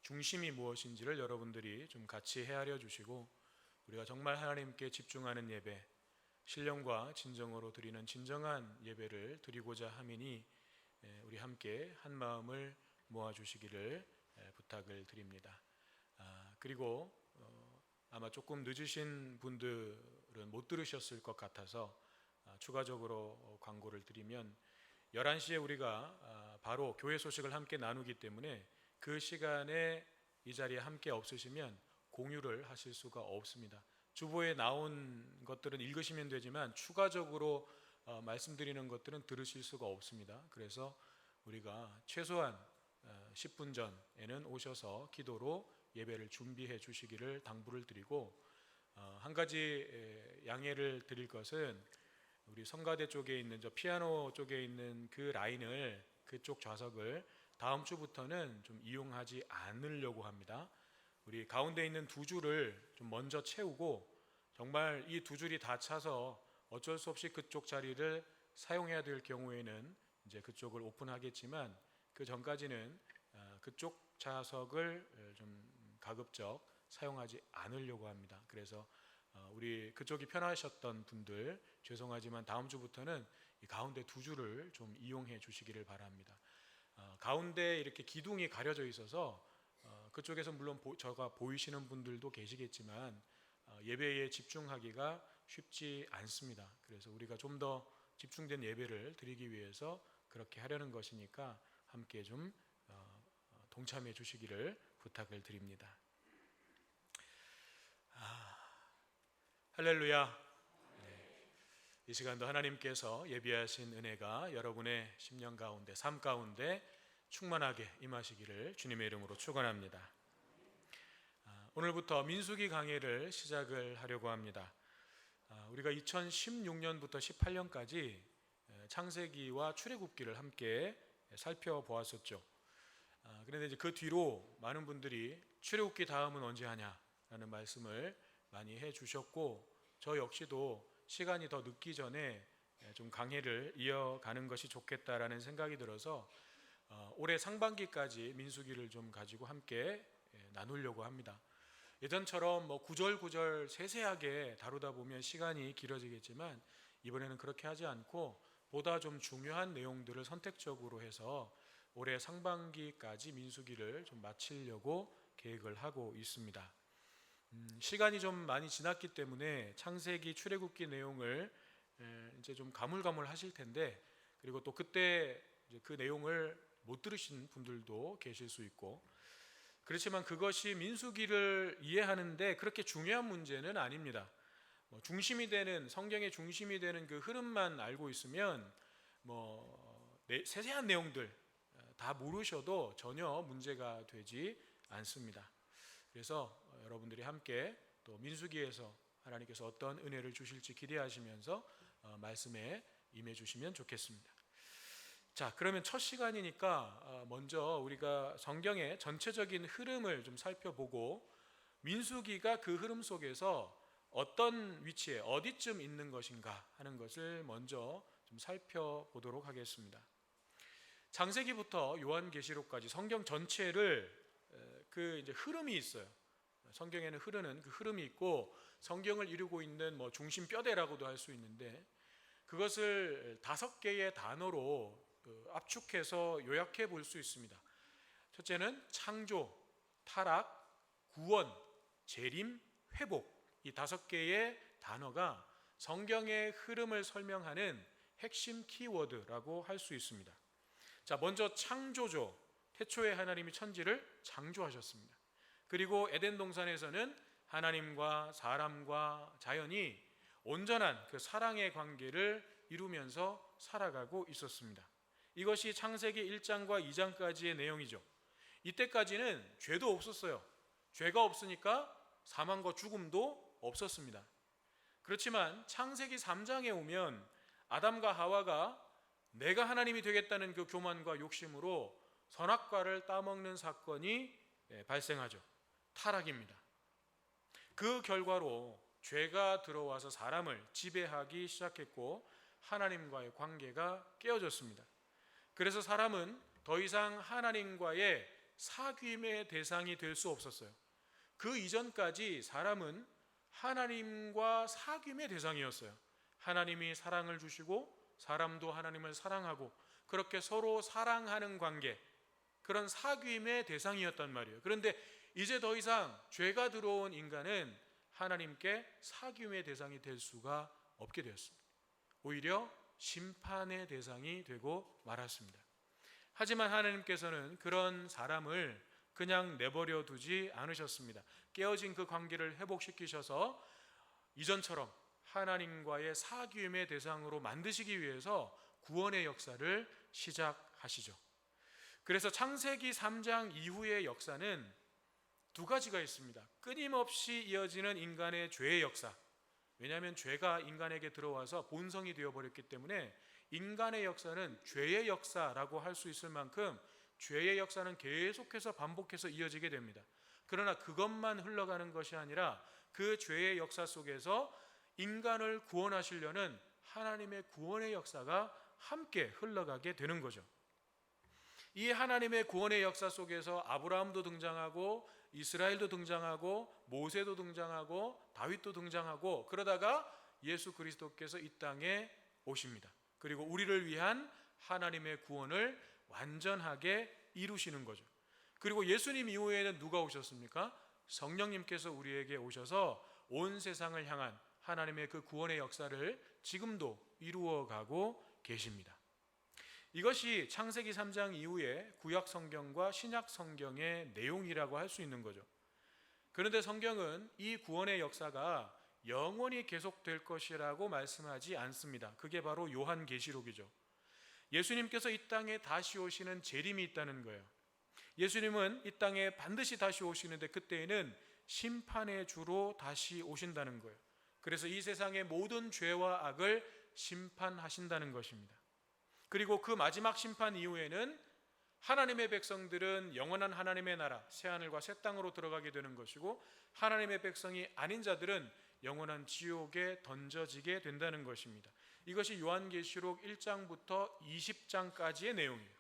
중심이 무엇인지를 여러분들이 좀 같이 헤아려 주시고, 우리가 정말 하나님께 집중하는 예배, 신령과 진정으로 드리는 진정한 예배를 드리고자 함이니 우리 함께 한 마음을 모아주시기를 부탁을 드립니다. 그리고 아마 조금 늦으신 분들은 못 들으셨을 것 같아서 추가적으로 광고를 드리면, 11시에 우리가 바로 교회 소식을 함께 나누기 때문에 그 시간에 이 자리에 함께 없으시면 공유를 하실 수가 없습니다. 주보에 나온 것들은 읽으시면 되지만 추가적으로 말씀드리는 것들은 들으실 수가 없습니다. 그래서 우리가 최소한 10분 전에는 오셔서 기도로 예배를 준비해 주시기를 당부를 드리고, 한 가지 양해를 드릴 것은, 우리 성가대 쪽에 있는 저 피아노 쪽에 있는 그 라인을, 그쪽 좌석을 다음 주부터는 좀 이용하지 않으려고 합니다. 우리 가운데 있는 두 줄을 좀 먼저 채우고, 정말 이 두 줄이 다 차서 어쩔 수 없이 그쪽 자리를 사용해야 될 경우에는 이제 그쪽을 오픈하겠지만, 그 전까지는 그쪽 좌석을 좀 가급적 사용하지 않으려고 합니다. 그래서 우리 그쪽이 편하셨던 분들 죄송하지만 다음 주부터는 이 가운데 두 줄을 좀 이용해 주시기를 바랍니다. 가운데 이렇게 기둥이 가려져 있어서 그쪽에서 물론 저가 보이시는 분들도 계시겠지만 예배에 집중하기가 쉽지 않습니다. 그래서 우리가 좀 더 집중된 예배를 드리기 위해서 그렇게 하려는 것이니까 함께 좀 동참해 주시기를 부탁을 드립니다. 할렐루야. 이 시간도 하나님께서 예비하신 은혜가 여러분의 심령 가운데, 삶 가운데 충만하게 임하시기를 주님의 이름으로 축원합니다. 오늘부터 민수기 강해를 시작을 하려고 합니다. 우리가 2016년부터 18년까지 창세기와 출애굽기를 함께 살펴보았었죠. 그런데 이제 그 뒤로 많은 분들이 출애굽기 다음은 언제 하냐라는 말씀을 많이 해주셨고, 저 역시도 시간이 더 늦기 전에 좀 강해를 이어가는 것이 좋겠다라는 생각이 들어서 올해 상반기까지 민수기를 좀 가지고 함께 나누려고 합니다. 예전처럼 구절구절 세세하게 다루다 보면 시간이 길어지겠지만, 이번에는 그렇게 하지 않고 보다 좀 중요한 내용들을 선택적으로 해서 올해 상반기까지 민수기를 좀 마치려고 계획을 하고 있습니다. 시간이 좀 많이 지났기 때문에 창세기, 출애굽기 내용을 이제 좀 가물가물 하실 텐데, 그리고 또 그때 이제 그 내용을 못 들으신 분들도 계실 수 있고, 그렇지만 그것이 민수기를 이해하는데 그렇게 중요한 문제는 아닙니다. 중심이 되는, 성경의 중심이 되는 그 흐름만 알고 있으면 세세한 내용들 다 모르셔도 전혀 문제가 되지 않습니다. 그래서 여러분들이 함께 또 민수기에서 하나님께서 어떤 은혜를 주실지 기대하시면서 말씀에 임해 주시면 좋겠습니다. 자, 그러면 첫 시간이니까 먼저 우리가 성경의 전체적인 흐름을 좀 살펴보고, 민수기가 그 흐름 속에서 어떤 위치에 어디쯤 있는 것인가 하는 것을 먼저 좀 살펴보도록 하겠습니다. 창세기부터 요한계시록까지 성경 전체를 그 이제 흐름이 있어요. 성경에는 흐르는 그 흐름이 있고, 성경을 이루고 있는 중심 뼈대라고도 할 수 있는데, 그것을 5개의 단어로 압축해서 요약해 볼 수 있습니다. 첫째는 창조, 타락, 구원, 재림, 회복. 이 5개의 단어가 성경의 흐름을 설명하는 핵심 키워드라고 할 수 있습니다. 자, 먼저 창조죠. 태초에 하나님이 천지를 창조하셨습니다. 그리고 에덴 동산에서는 하나님과 사람과 자연이 온전한 그 사랑의 관계를 이루면서 살아가고 있었습니다. 이것이 창세기 1장과 2장까지의 내용이죠. 이때까지는 죄도 없었어요. 죄가 없으니까 사망과 죽음도 없었습니다. 그렇지만 창세기 3장에 오면 아담과 하와가 내가 하나님이 되겠다는 그 교만과 욕심으로 선악과를 따먹는 사건이 발생하죠. 타락입니다. 그 결과로 죄가 들어와서 사람을 지배하기 시작했고, 하나님과의 관계가 깨어졌습니다. 그래서 사람은 더 이상 하나님과의 사귐의 대상이 될 수 없었어요. 그 이전까지 사람은 하나님과 사귐의 대상이었어요. 하나님이 사랑을 주시고 사람도 하나님을 사랑하고 그렇게 서로 사랑하는 관계, 그런 사귐의 대상이었단 말이에요. 그런데 이제 더 이상 죄가 들어온 인간은 하나님께 사귐의 대상이 될 수가 없게 되었습니다. 오히려 심판의 대상이 되고 말았습니다. 하지만 하나님께서는 그런 사람을 그냥 내버려 두지 않으셨습니다. 깨어진 그 관계를 회복시키셔서 이전처럼 하나님과의 사귐의 대상으로 만드시기 위해서 구원의 역사를 시작하시죠. 그래서 창세기 3장 이후의 역사는 두 가지가 있습니다. 끊임없이 이어지는 인간의 죄의 역사. 왜냐하면 죄가 인간에게 들어와서 본성이 되어버렸기 때문에 인간의 역사는 죄의 역사라고 할 수 있을 만큼 죄의 역사는 계속해서 반복해서 이어지게 됩니다. 그러나 그것만 흘러가는 것이 아니라 그 죄의 역사 속에서 인간을 구원하시려는 하나님의 구원의 역사가 함께 흘러가게 되는 거죠. 이 하나님의 구원의 역사 속에서 아브라함도 등장하고 이스라엘도 등장하고 모세도 등장하고 다윗도 등장하고 그러다가 예수 그리스도께서 이 땅에 오십니다. 그리고 우리를 위한 하나님의 구원을 완전하게 이루시는 거죠. 그리고 예수님 이후에는 누가 오셨습니까? 성령님께서 우리에게 오셔서 온 세상을 향한 하나님의 그 구원의 역사를 지금도 이루어가고 계십니다. 이것이 창세기 3장 이후에 구약 성경과 신약 성경의 내용이라고 할 수 있는 거죠. 그런데 성경은 이 구원의 역사가 영원히 계속될 것이라고 말씀하지 않습니다. 그게 바로 요한계시록이죠. 예수님께서 이 땅에 다시 오시는 재림이 있다는 거예요. 예수님은 이 땅에 반드시 다시 오시는데 그때에는 심판의 주로 다시 오신다는 거예요. 그래서 이 세상의 모든 죄와 악을 심판하신다는 것입니다. 그리고 그 마지막 심판 이후에는 하나님의 백성들은 영원한 하나님의 나라 새하늘과 새 땅으로 들어가게 되는 것이고 하나님의 백성이 아닌 자들은 영원한 지옥에 던져지게 된다는 것입니다. 이것이 요한계시록 1장부터 20장까지의 내용이에요.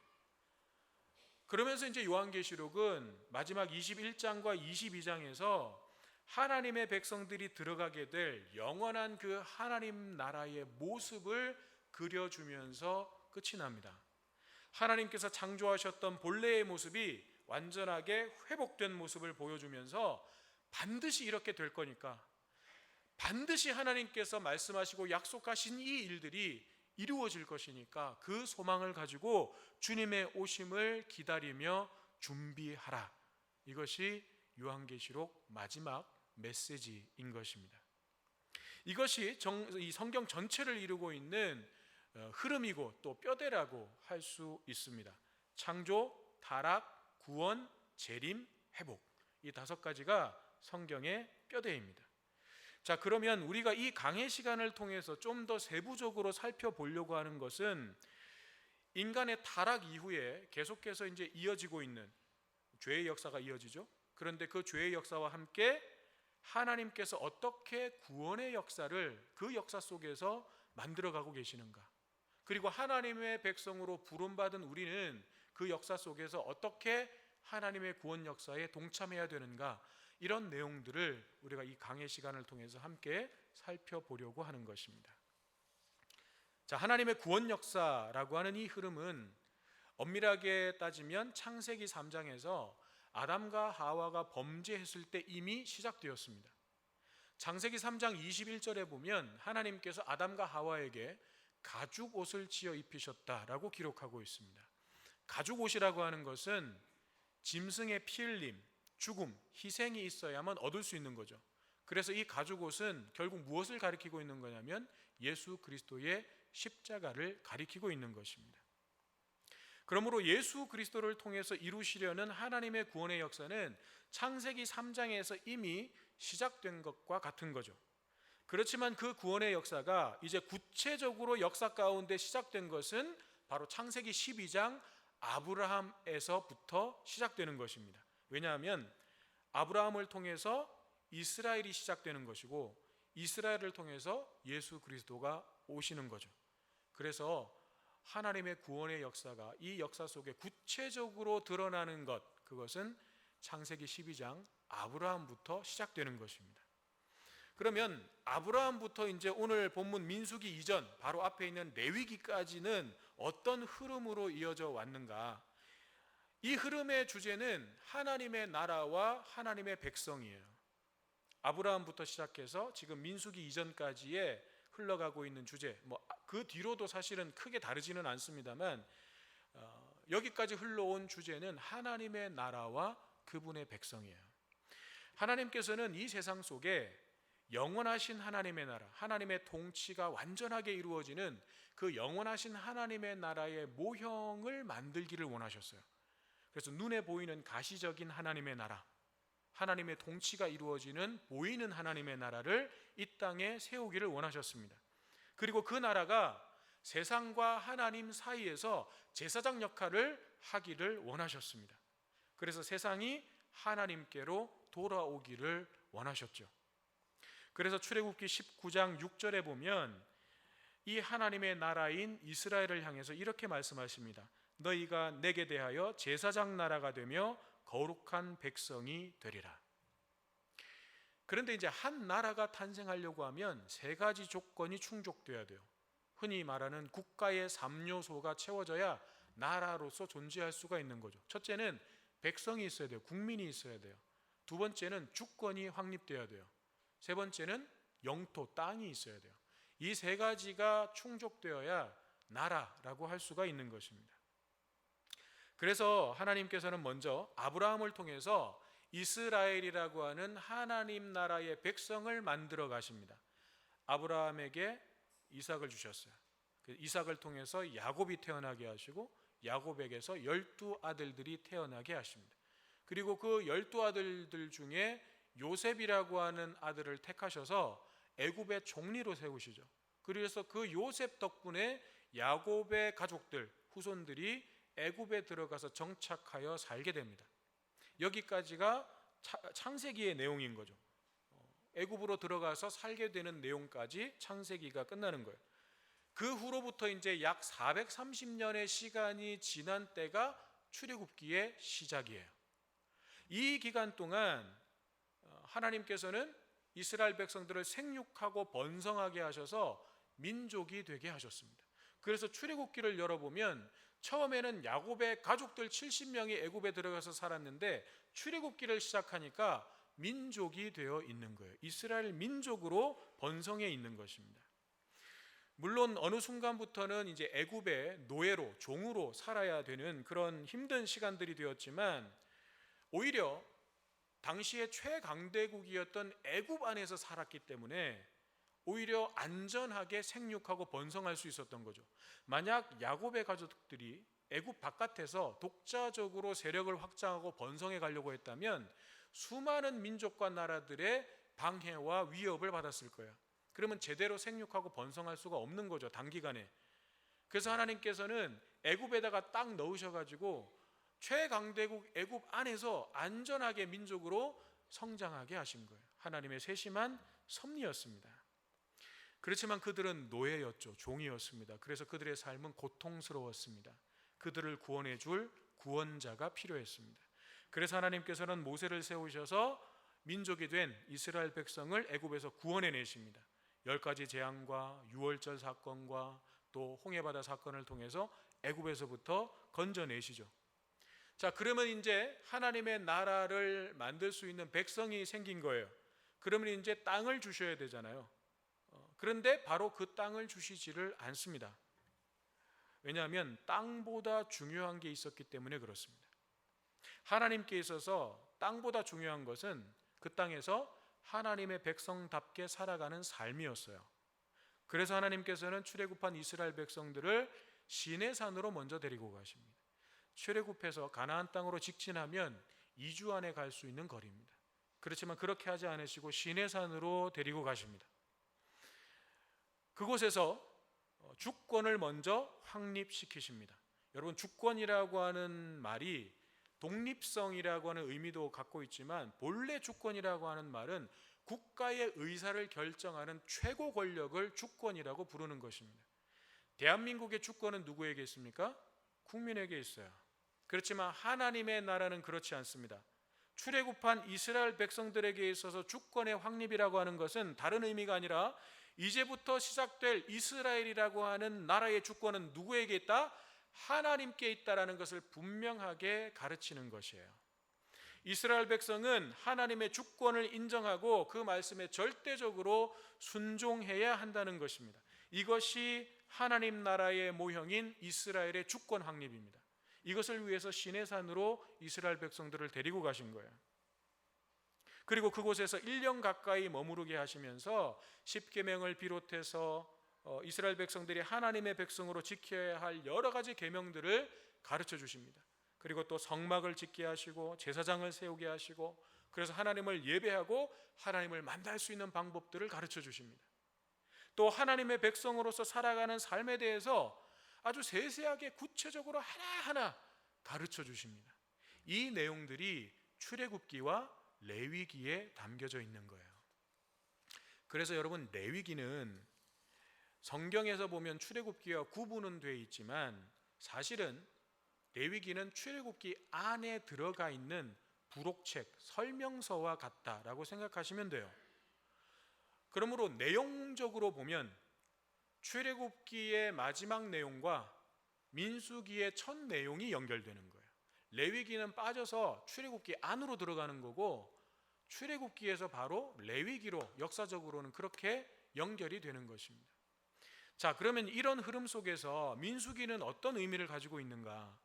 그러면서 이제 요한계시록은 마지막 21장과 22장에서 하나님의 백성들이 들어가게 될 영원한 그 하나님 나라의 모습을 그려주면서 끝이 납니다. 하나님께서 창조하셨던 본래의 모습이 완전하게 회복된 모습을 보여주면서 반드시 이렇게 될 거니까, 반드시 하나님께서 말씀하시고 약속하신 이 일들이 이루어질 것이니까 그 소망을 가지고 주님의 오심을 기다리며 준비하라. 이것이 요한계시록 마지막 메시지인 것입니다. 이것이 이 성경 전체를 이루고 있는 흐름이고 또 뼈대라고 할 수 있습니다. 창조, 타락, 구원, 재림, 회복, 이 5가지가 성경의 뼈대입니다. 자, 그러면 우리가 이 강해 시간을 통해서 좀 더 세부적으로 살펴보려고 하는 것은 인간의 타락 이후에 계속해서 이제 이어지고 있는 죄의 역사가 이어지죠. 그런데 그 죄의 역사와 함께 하나님께서 어떻게 구원의 역사를 그 역사 속에서 만들어가고 계시는가, 그리고 하나님의 백성으로 부름받은 우리는 그 역사 속에서 어떻게 하나님의 구원 역사에 동참해야 되는가, 이런 내용들을 우리가 이 강의 시간을 통해서 함께 살펴보려고 하는 것입니다. 자, 하나님의 구원 역사라고 하는 이 흐름은 엄밀하게 따지면 창세기 3장에서 아담과 하와가 범죄했을 때 이미 시작되었습니다. 창세기 3장 21절에 보면 하나님께서 아담과 하와에게 가죽 옷을 지어 입히셨다라고 기록하고 있습니다. 가죽 옷이라고 하는 것은 짐승의 피 흘림, 죽음, 희생이 있어야만 얻을 수 있는 거죠. 그래서 이 가죽 옷은 결국 무엇을 가리키고 있는 거냐면 예수 그리스도의 십자가를 가리키고 있는 것입니다. 그러므로 예수 그리스도를 통해서 이루시려는 하나님의 구원의 역사는 창세기 3장에서 이미 시작된 것과 같은 거죠. 그렇지만 그 구원의 역사가 이제 구체적으로 역사 가운데 시작된 것은 바로 창세기 12장 아브라함에서부터 시작되는 것입니다. 왜냐하면 아브라함을 통해서 이스라엘이 시작되는 것이고 이스라엘을 통해서 예수 그리스도가 오시는 거죠. 그래서 하나님의 구원의 역사가 이 역사 속에 구체적으로 드러나는 것, 그것은 창세기 12장 아브라함부터 시작되는 것입니다. 그러면 아브라함부터 이제 오늘 본문 민수기 이전 바로 앞에 있는 레위기까지는 어떤 흐름으로 이어져 왔는가? 이 흐름의 주제는 하나님의 나라와 하나님의 백성이에요. 아브라함부터 시작해서 지금 민수기 이전까지의 흘러가고 있는 주제, 그 뒤로도 사실은 크게 다르지는 않습니다만 여기까지 흘러온 주제는 하나님의 나라와 그분의 백성이에요. 하나님께서는 이 세상 속에 영원하신 하나님의 나라, 하나님의 통치가 완전하게 이루어지는 그 영원하신 하나님의 나라의 모형을 만들기를 원하셨어요. 그래서 눈에 보이는 가시적인 하나님의 나라, 하나님의 통치가 이루어지는 보이는 하나님의 나라를 이 땅에 세우기를 원하셨습니다. 그리고 그 나라가 세상과 하나님 사이에서 제사장 역할을 하기를 원하셨습니다. 그래서 세상이 하나님께로 돌아오기를 원하셨죠. 그래서 출애굽기 19장 6절에 보면 이 하나님의 나라인 이스라엘을 향해서 이렇게 말씀하십니다. 너희가 내게 대하여 제사장 나라가 되며 거룩한 백성이 되리라. 그런데 이제 한 나라가 탄생하려고 하면 세 가지 조건이 충족돼야 돼요. 흔히 말하는 국가의 3요소가 채워져야 나라로서 존재할 수가 있는 거죠. 첫째는 백성이 있어야 돼요. 국민이 있어야 돼요. 두 번째는 주권이 확립돼야 돼요. 세 번째는 영토, 땅이 있어야 돼요. 이 세 가지가 충족되어야 나라라고 할 수가 있는 것입니다. 그래서 하나님께서는 먼저 아브라함을 통해서 이스라엘이라고 하는 하나님 나라의 백성을 만들어 가십니다. 아브라함에게 이삭을 주셨어요. 이삭을 통해서 야곱이 태어나게 하시고 야곱에게서 12아들들이 태어나게 하십니다. 그리고 그 12아들들 중에 요셉이라고 하는 아들을 택하셔서 애굽의 총리로 세우시죠. 그래서 그 요셉 덕분에 야곱의 가족들, 후손들이 애굽에 들어가서 정착하여 살게 됩니다. 여기까지가 창세기의 내용인 거죠. 애굽으로 들어가서 살게 되는 내용까지 창세기가 끝나는 거예요. 그 후로부터 이제 약 430년의 시간이 지난 때가 출애굽기의 시작이에요. 이 기간 동안 하나님께서는 이스라엘 백성들을 생육하고 번성하게 하셔서 민족이 되게 하셨습니다. 그래서 출애굽기를 열어보면 처음에는 야곱의 가족들 70명이 애굽에 들어가서 살았는데 출애굽기를 시작하니까 민족이 되어 있는 거예요. 이스라엘 민족으로 번성해 있는 것입니다. 물론 어느 순간부터는 이제 애굽의 노예로, 종으로 살아야 되는 그런 힘든 시간들이 되었지만 오히려 당시의 최강대국이었던 애굽 안에서 살았기 때문에 오히려 안전하게 생육하고 번성할 수 있었던 거죠. 만약 야곱의 가족들이 애굽 바깥에서 독자적으로 세력을 확장하고 번성해 가려고 했다면 수많은 민족과 나라들의 방해와 위협을 받았을 거예요. 그러면 제대로 생육하고 번성할 수가 없는 거죠, 단기간에. 그래서 하나님께서는 애굽에다가 딱 넣으셔가지고 최강대국 애굽 안에서 안전하게 민족으로 성장하게 하신 거예요. 하나님의 세심한 섭리였습니다. 그렇지만 그들은 노예였죠. 종이었습니다. 그래서 그들의 삶은 고통스러웠습니다. 그들을 구원해 줄 구원자가 필요했습니다. 그래서 하나님께서는 모세를 세우셔서 민족이 된 이스라엘 백성을 애굽에서 구원해 내십니다. 10가지 재앙과 유월절 사건과 또 홍해바다 사건을 통해서 애굽에서부터 건져내시죠. 자, 그러면 이제 하나님의 나라를 만들 수 있는 백성이 생긴 거예요. 그러면 이제 땅을 주셔야 되잖아요. 그런데 바로 그 땅을 주시지를 않습니다. 왜냐하면 땅보다 중요한 게 있었기 때문에 그렇습니다. 하나님께 있어서 땅보다 중요한 것은 그 땅에서 하나님의 백성답게 살아가는 삶이었어요. 그래서 하나님께서는 출애굽한 이스라엘 백성들을 시내산으로 먼저 데리고 가십니다. 출애굽해서 가나안 땅으로 직진하면 2주 안에 갈 수 있는 거리입니다. 그렇지만 그렇게 하지 않으시고 시내산으로 데리고 가십니다. 그곳에서 주권을 먼저 확립시키십니다. 여러분, 주권이라고 하는 말이 독립성이라고 하는 의미도 갖고 있지만 본래 주권이라고 하는 말은 국가의 의사를 결정하는 최고 권력을 주권이라고 부르는 것입니다. 대한민국의 주권은 누구에게 있습니까? 국민에게 있어요. 그렇지만 하나님의 나라는 그렇지 않습니다. 출애굽한 이스라엘 백성들에게 있어서 주권의 확립이라고 하는 것은 다른 의미가 아니라 이제부터 시작될 이스라엘이라고 하는 나라의 주권은 누구에게 있다? 하나님께 있다라는 것을 분명하게 가르치는 것이에요. 이스라엘 백성은 하나님의 주권을 인정하고 그 말씀에 절대적으로 순종해야 한다는 것입니다. 이것이 하나님 나라의 모형인 이스라엘의 주권 확립입니다. 이것을 위해서 시내산으로 이스라엘 백성들을 데리고 가신 거예요. 그리고 그곳에서 1년 가까이 머무르게 하시면서 십계명을 비롯해서 이스라엘 백성들이 하나님의 백성으로 지켜야 할 여러 가지 계명들을 가르쳐 주십니다. 그리고 또 성막을 짓게 하시고 제사장을 세우게 하시고, 그래서 하나님을 예배하고 하나님을 만날 수 있는 방법들을 가르쳐 주십니다. 또 하나님의 백성으로서 살아가는 삶에 대해서 아주 세세하게 구체적으로 하나하나 가르쳐 주십니다. 이 내용들이 출애굽기와 레위기에 담겨져 있는 거예요. 그래서 여러분, 레위기는 성경에서 보면 출애굽기와 구분은 되어 있지만 사실은 레위기는 출애굽기 안에 들어가 있는 부록책, 설명서와 같다라고 생각하시면 돼요. 그러므로 내용적으로 보면 출애굽기의 마지막 내용과 민수기의 첫 내용이 연결되는 거예요. 레위기는 빠져서 출애굽기 안으로 들어가는 거고, 출애굽기에서 바로 레위기로 역사적으로는 그렇게 연결이 되는 것입니다. 자, 그러면 이런 흐름 속에서 민수기는 어떤 의미를 가지고 있는가?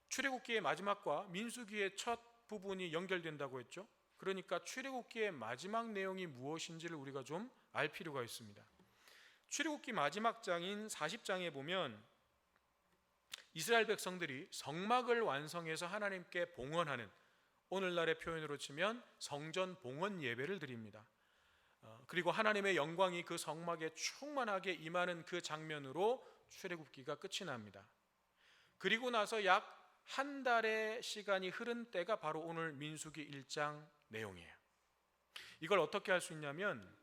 출애굽기의 마지막과 민수기의 첫 부분이 연결된다고 했죠. 그러니까 출애굽기의 마지막 내용이 무엇인지를 우리가 좀 알 필요가 있습니다. 출애굽기 마지막 장인 40장에 보면 이스라엘 백성들이 성막을 완성해서 하나님께 봉헌하는, 오늘날의 표현으로 치면 성전 봉헌 예배를 드립니다. 그리고 하나님의 영광이 그 성막에 충만하게 임하는 그 장면으로 출애굽기가 끝이 납니다. 그리고 나서 약 한 달의 시간이 흐른 때가 바로 오늘 민수기 1장 내용이에요. 이걸 어떻게 할 수 있냐면,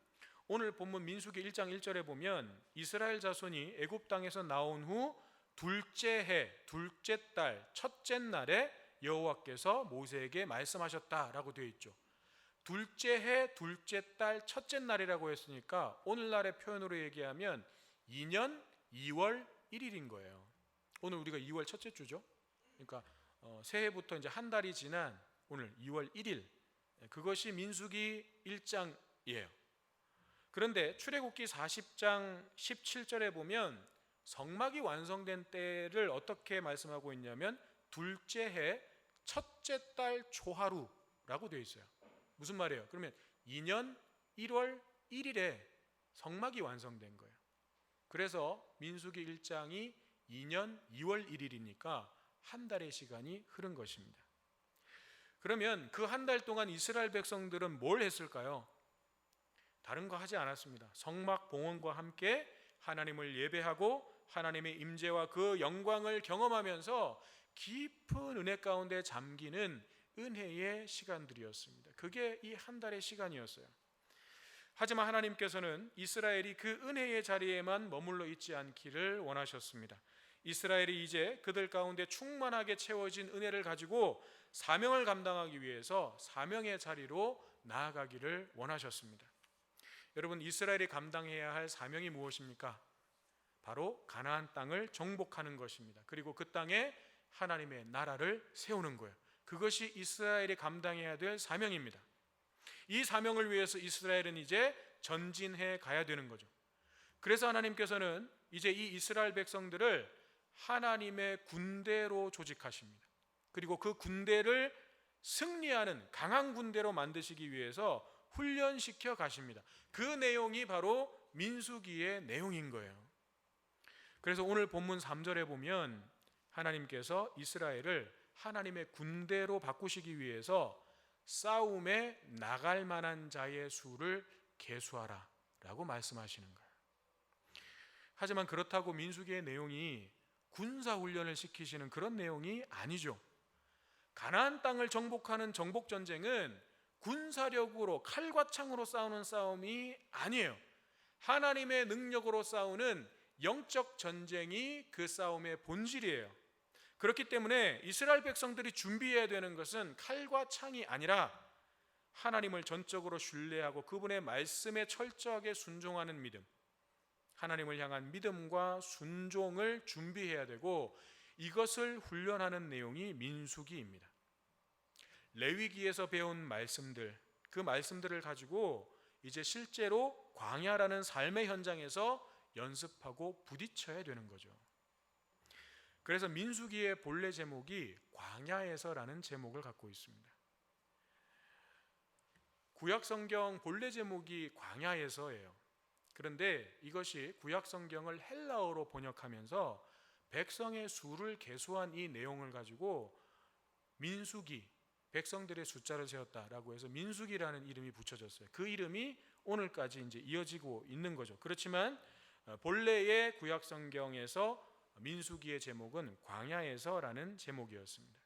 오늘 본문 민수기 1장 1절에 보면 이스라엘 자손이 애굽 땅에서 나온 후 둘째 해, 둘째 달, 첫째 날에 여호와께서 모세에게 말씀하셨다라고 되어 있죠. 둘째 해, 둘째 달, 첫째 날이라고 했으니까 오늘날의 표현으로 얘기하면 2년 2월 1일인 거예요. 오늘 우리가 2월 첫째 주죠. 그러니까 새해부터 이제 한 달이 지난 오늘 2월 1일, 그것이 민수기 1장이에요. 그런데 출애굽기 40장 17절에 보면 성막이 완성된 때를 어떻게 말씀하고 있냐면 둘째 해 첫째 달 초하루라고 되어 있어요. 무슨 말이에요? 그러면 2년 1월 1일에 성막이 완성된 거예요. 그래서 민수기 1장이 2년 2월 1일이니까 한 달의 시간이 흐른 것입니다. 그러면 그 한 달 동안 이스라엘 백성들은 뭘 했을까요? 다른 거 하지 않았습니다. 성막 봉헌과 함께 하나님을 예배하고 하나님의 임재와 그 영광을 경험하면서 깊은 은혜 가운데 잠기는 은혜의 시간들이었습니다. 그게 이 한 달의 시간이었어요. 하지만 하나님께서는 이스라엘이 그 은혜의 자리에만 머물러 있지 않기를 원하셨습니다. 이스라엘이 이제 그들 가운데 충만하게 채워진 은혜를 가지고 사명을 감당하기 위해서 사명의 자리로 나아가기를 원하셨습니다. 여러분, 이스라엘이 감당해야 할 사명이 무엇입니까? 바로 가나안 땅을 정복하는 것입니다. 그리고 그 땅에 하나님의 나라를 세우는 거예요. 그것이 이스라엘이 감당해야 될 사명입니다. 이 사명을 위해서 이스라엘은 이제 전진해 가야 되는 거죠. 그래서 하나님께서는 이제 이 이스라엘 백성들을 하나님의 군대로 조직하십니다. 그리고 그 군대를 승리하는 강한 군대로 만드시기 위해서 훈련시켜 가십니다. 그 내용이 바로 민수기의 내용인 거예요. 그래서 오늘 본문 3절에 보면 하나님께서 이스라엘을 하나님의 군대로 바꾸시기 위해서 싸움에 나갈 만한 자의 수를 계수하라 라고 말씀하시는 거예요. 하지만 그렇다고 민수기의 내용이 군사훈련을 시키시는 그런 내용이 아니죠. 가나안 땅을 정복하는 정복전쟁은 군사력으로 칼과 창으로 싸우는 싸움이 아니에요. 하나님의 능력으로 싸우는 영적 전쟁이 그 싸움의 본질이에요. 그렇기 때문에 이스라엘 백성들이 준비해야 되는 것은 칼과 창이 아니라 하나님을 전적으로 신뢰하고 그분의 말씀에 철저하게 순종하는 믿음, 하나님을 향한 믿음과 순종을 준비해야 되고, 이것을 훈련하는 내용이 민수기입니다. 레위기에서 배운 말씀들, 그 말씀들을 가지고 이제 실제로 광야라는 삶의 현장에서 연습하고 부딪혀야 되는 거죠. 그래서 민수기의 본래 제목이 광야에서라는 제목을 갖고 있습니다. 구약성경 본래 제목이 광야에서예요. 그런데 이것이 구약성경을 헬라어로 번역하면서 백성의 수를 계수한 이 내용을 가지고 민수기, 백성들의 숫자를 세웠다라고 해서 민수기라는 이름이 붙여졌어요. 그 이름이 오늘까지 이제 이어지고 있는 거죠. 그렇지만 본래의 구약성경에서 민수기의 제목은 광야에서라는 제목이었습니다.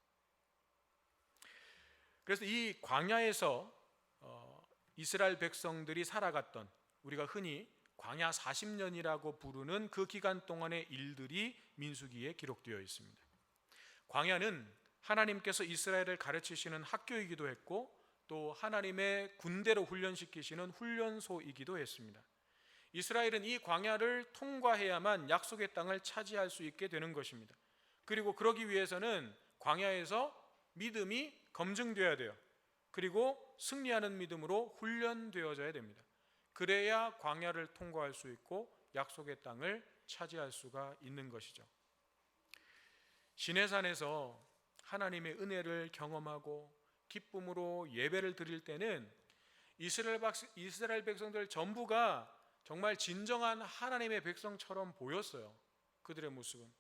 그래서 이 광야에서 이스라엘 백성들이 살아갔던, 우리가 흔히 광야 40년이라고 부르는 그 기간 동안의 일들이 민수기에 기록되어 있습니다. 광야는 하나님께서 이스라엘을 가르치시는 학교이기도 했고, 또 하나님의 군대로 훈련시키시는 훈련소이기도 했습니다. 이스라엘은 이 광야를 통과해야만 약속의 땅을 차지할 수 있게 되는 것입니다. 그리고 그러기 위해서는 광야에서 믿음이 검증되어야 돼요. 그리고 승리하는 믿음으로 훈련되어져야 됩니다. 그래야 광야를 통과할 수 있고 약속의 땅을 차지할 수가 있는 것이죠. 시내산에서 하나님의 은혜를 경험하고 기쁨으로 예배를 드릴 때는 이스라엘 백성들 전부가 정말 진정한 하나님의 백성처럼 보였어요. 그들의 모습은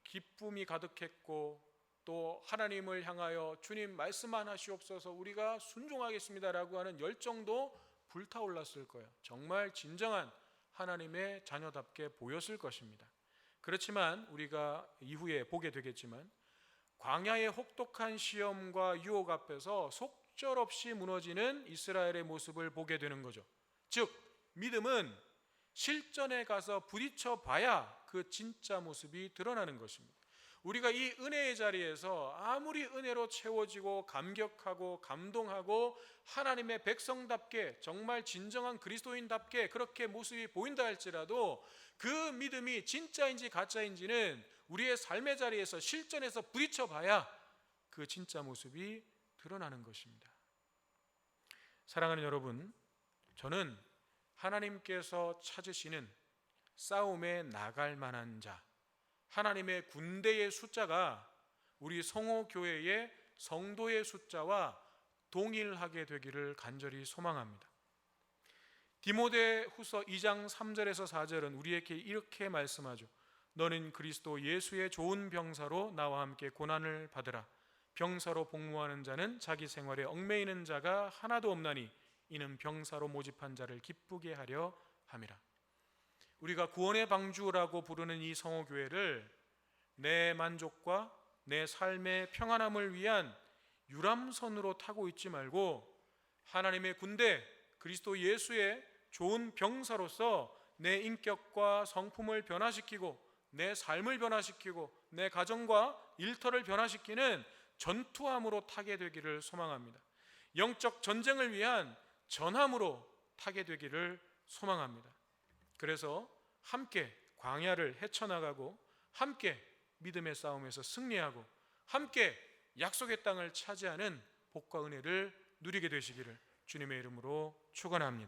기쁨이 가득했고, 또 하나님을 향하여 주님 말씀만 하시옵소서, 우리가 순종하겠습니다라고 하는 열정도 불타올랐을 거예요. 정말 진정한 하나님의 자녀답게 보였을 것입니다. 그렇지만 우리가 이후에 보게 되겠지만 광야의 혹독한 시험과 유혹 앞에서 속절없이 무너지는 이스라엘의 모습을 보게 되는 거죠. 즉 믿음은 실전에 가서 부딪혀 봐야 그 진짜 모습이 드러나는 것입니다. 우리가 이 은혜의 자리에서 아무리 은혜로 채워지고 감격하고 감동하고 하나님의 백성답게 정말 진정한 그리스도인답게 그렇게 모습이 보인다 할지라도 그 믿음이 진짜인지 가짜인지는 우리의 삶의 자리에서 실전에서 부딪혀 봐야 그 진짜 모습이 드러나는 것입니다. 사랑하는 여러분, 저는 하나님께서 찾으시는 싸움에 나갈 만한 자, 하나님의 군대의 숫자가 우리 성호교회의 성도의 숫자와 동일하게 되기를 간절히 소망합니다. 디모데후서 2장 3절에서 4절은 우리에게 이렇게 말씀하죠. 너는 그리스도 예수의 좋은 병사로 나와 함께 고난을 받으라. 병사로 복무하는 자는 자기 생활에 얽매이는 자가 하나도 없나니 이는 병사로 모집한 자를 기쁘게 하려 함이라. 우리가 구원의 방주라고 부르는 이 성호교회를 내 만족과 내 삶의 평안함을 위한 유람선으로 타고 있지 말고 하나님의 군대 그리스도 예수의 좋은 병사로서 내 인격과 성품을 변화시키고 내 삶을 변화시키고 내 가정과 일터를 변화시키는 전투함으로 타게 되기를 소망합니다. 영적 전쟁을 위한 전함으로 타게 되기를 소망합니다. 그래서 함께 광야를 헤쳐나가고 함께 믿음의 싸움에서 승리하고 함께 약속의 땅을 차지하는 복과 은혜를 누리게 되시기를 주님의 이름으로 축원합니다.